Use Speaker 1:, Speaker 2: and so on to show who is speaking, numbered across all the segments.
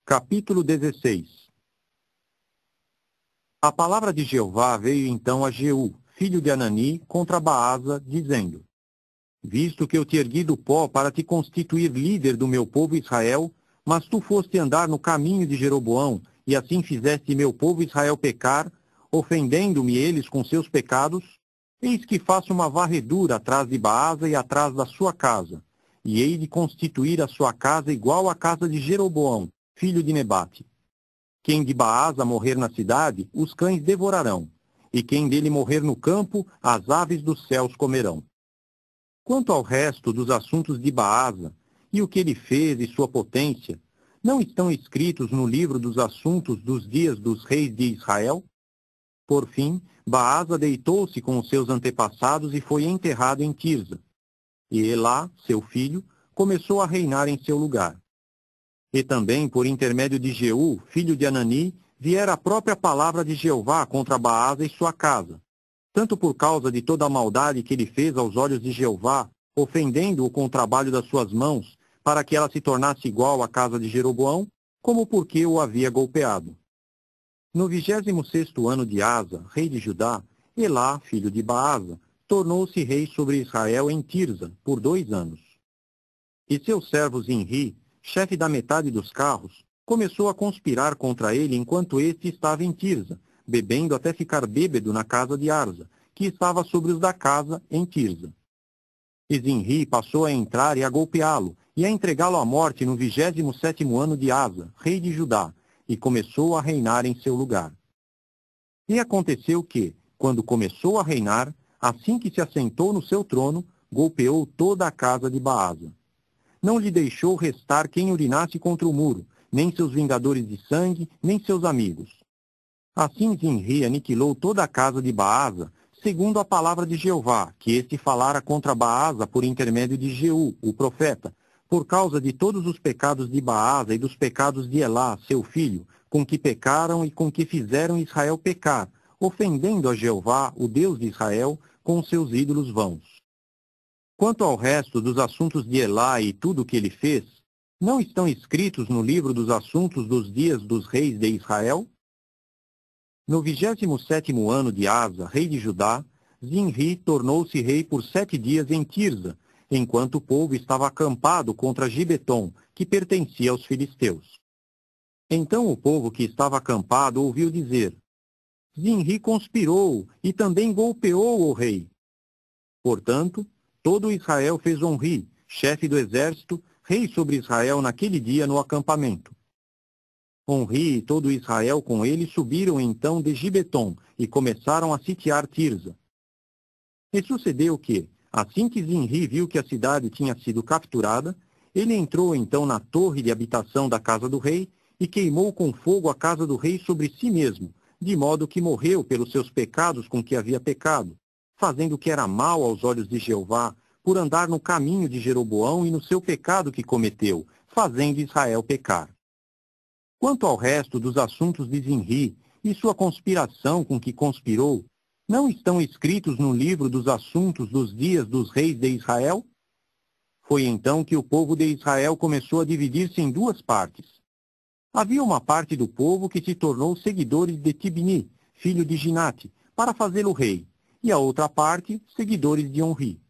Speaker 1: Capítulo 16. A palavra de Jeová veio então a Jeú, filho de Anani, contra Baasa, dizendo: Visto que eu te ergui do pó para te constituir líder do meu povo Israel, mas tu foste andar no caminho de Jeroboão, e assim fizeste meu povo Israel pecar, ofendendo-me eles com seus pecados, eis que faço uma varredura atrás de Baasa e atrás da sua casa, e hei de constituir a sua casa igual à casa de Jeroboão, filho de Nebate. Quem de Baasa morrer na cidade, os cães devorarão, e quem dele morrer no campo, as aves dos céus comerão. Quanto ao resto dos assuntos de Baasa, e o que ele fez e sua potência, não estão escritos no livro dos assuntos dos dias dos reis de Israel? Por fim, Baasa deitou-se com os seus antepassados e foi enterrado em Tirza. E Elá, seu filho, começou a reinar em seu lugar. E também, por intermédio de Jeú, filho de Anani, viera a própria palavra de Jeová contra Baasa e sua casa, tanto por causa de toda a maldade que ele fez aos olhos de Jeová, ofendendo-o com o trabalho das suas mãos, para que ela se tornasse igual à casa de Jeroboão, como porque o havia golpeado. No 26º ano de Asa, rei de Judá, Elá, filho de Baasa, tornou-se rei sobre Israel em Tirza, por 2 anos. E seu servo Zinri, chefe da metade dos carros, começou a conspirar contra ele enquanto este estava em Tirza, bebendo até ficar bêbado na casa de Arza, que estava sobre os da casa em Tirza. E Zinri passou a entrar e a golpeá-lo, e a entregá-lo à morte no 27º ano de Asa, rei de Judá, e começou a reinar em seu lugar. E aconteceu que, quando começou a reinar, assim que se assentou no seu trono, golpeou toda a casa de Baasa. Não lhe deixou restar quem urinasse contra o muro, nem seus vingadores de sangue, nem seus amigos. Assim Zinri aniquilou toda a casa de Baasa, segundo a palavra de Jeová, que este falara contra Baasa por intermédio de Jeú, o profeta, por causa de todos os pecados de Baasa e dos pecados de Elá, seu filho, com que pecaram e com que fizeram Israel pecar, ofendendo a Jeová, o Deus de Israel, com seus ídolos vãos. Quanto ao resto dos assuntos de Elá e tudo o que ele fez, não estão escritos no livro dos assuntos dos dias dos reis de Israel? No 27º ano de Asa, rei de Judá, Zinri tornou-se rei por 7 dias em Tirza, enquanto o povo estava acampado contra Gibeton, que pertencia aos filisteus. Então o povo que estava acampado ouviu dizer: Zinri conspirou e também golpeou o rei. Portanto, todo Israel fez Onri, chefe do exército, rei sobre Israel naquele dia no acampamento. Onri e todo Israel com ele subiram então de Gibeton e começaram a sitiar Tirza. E sucedeu que, assim que Zinri viu que a cidade tinha sido capturada, ele entrou então na torre de habitação da casa do rei e queimou com fogo a casa do rei sobre si mesmo, de modo que morreu pelos seus pecados com que havia pecado, fazendo o que era mal aos olhos de Jeová, por andar no caminho de Jeroboão e no seu pecado que cometeu, fazendo Israel pecar. Quanto ao resto dos assuntos de Zinri e sua conspiração com que conspirou, não estão escritos no livro dos assuntos dos dias dos reis de Israel? Foi então que o povo de Israel começou a dividir-se em 2 partes. Havia uma parte do povo que se tornou seguidores de Tibni, filho de Ginate, para fazê-lo rei, e a outra parte, seguidores de Onri.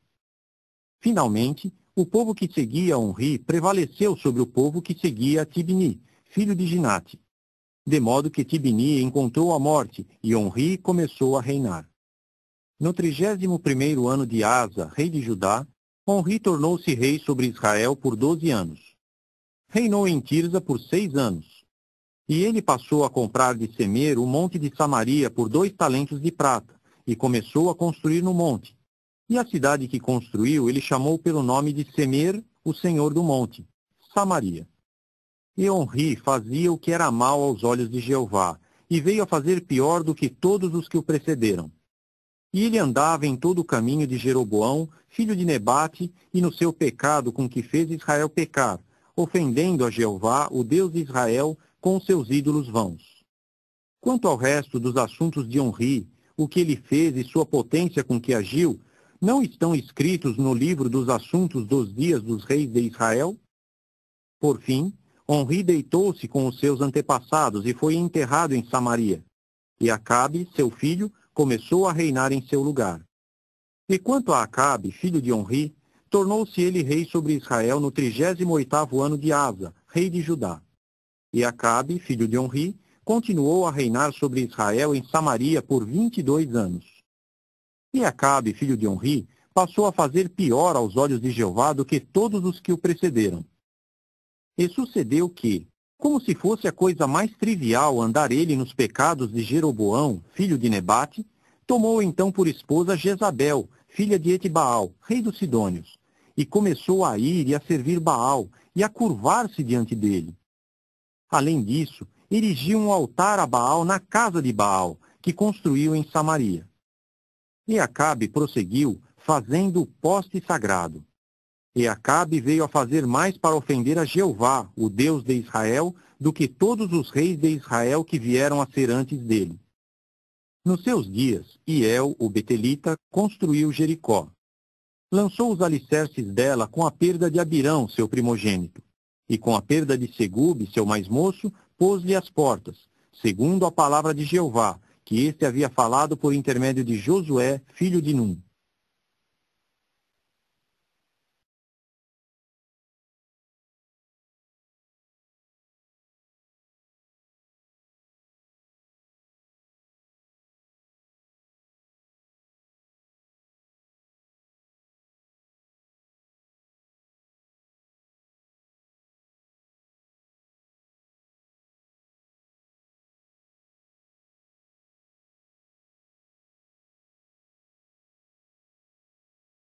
Speaker 1: Finalmente, o povo que seguia Onri prevaleceu sobre o povo que seguia Tibni, filho de Ginate, de modo que Tibni encontrou a morte e Onri começou a reinar. No 31º ano de Asa, rei de Judá, Onri tornou-se rei sobre Israel por 12 anos. Reinou em Tirza por 6 anos. E ele passou a comprar de Semer o monte de Samaria por 2 talentos de prata, e começou a construir no monte. E a cidade que construiu ele chamou pelo nome de Semer, o senhor do monte, Samaria. E Onri fazia o que era mal aos olhos de Jeová, e veio a fazer pior do que todos os que o precederam. E ele andava em todo o caminho de Jeroboão, filho de Nebate, e no seu pecado com que fez Israel pecar, ofendendo a Jeová, o Deus de Israel, com seus ídolos vãos. Quanto ao resto dos assuntos de Onri, o que ele fez e sua potência com que agiu, não estão escritos no livro dos assuntos dos dias dos reis de Israel? Por fim, Onri deitou-se com os seus antepassados e foi enterrado em Samaria. E Acabe, seu filho, começou a reinar em seu lugar. E quanto a Acabe, filho de Onri, tornou-se ele rei sobre Israel no 38º ano de Asa, rei de Judá. E Acabe, filho de Onri, continuou a reinar sobre Israel em Samaria por 22 anos. E Acabe, filho de Onri, passou a fazer pior aos olhos de Jeová do que todos os que o precederam. E sucedeu que, como se fosse a coisa mais trivial andar ele nos pecados de Jeroboão, filho de Nebate, tomou então por esposa Jezabel, filha de Etibaal, rei dos Sidônios, e começou a ir e a servir Baal, e a curvar-se diante dele. Além disso, erigiu um altar a Baal na casa de Baal, que construiu em Samaria. E Acabe prosseguiu, fazendo o poste sagrado. E Acabe veio a fazer mais para ofender a Jeová, o Deus de Israel, do que todos os reis de Israel que vieram a ser antes dele. Nos seus dias, Hiel, o Betelita, construiu Jericó. Lançou os alicerces dela com a perda de Abirão, seu primogênito, e com a perda de Segube, seu mais moço, pôs-lhe as portas, segundo a palavra de Jeová, que este havia falado por intermédio de Josué, filho de Num.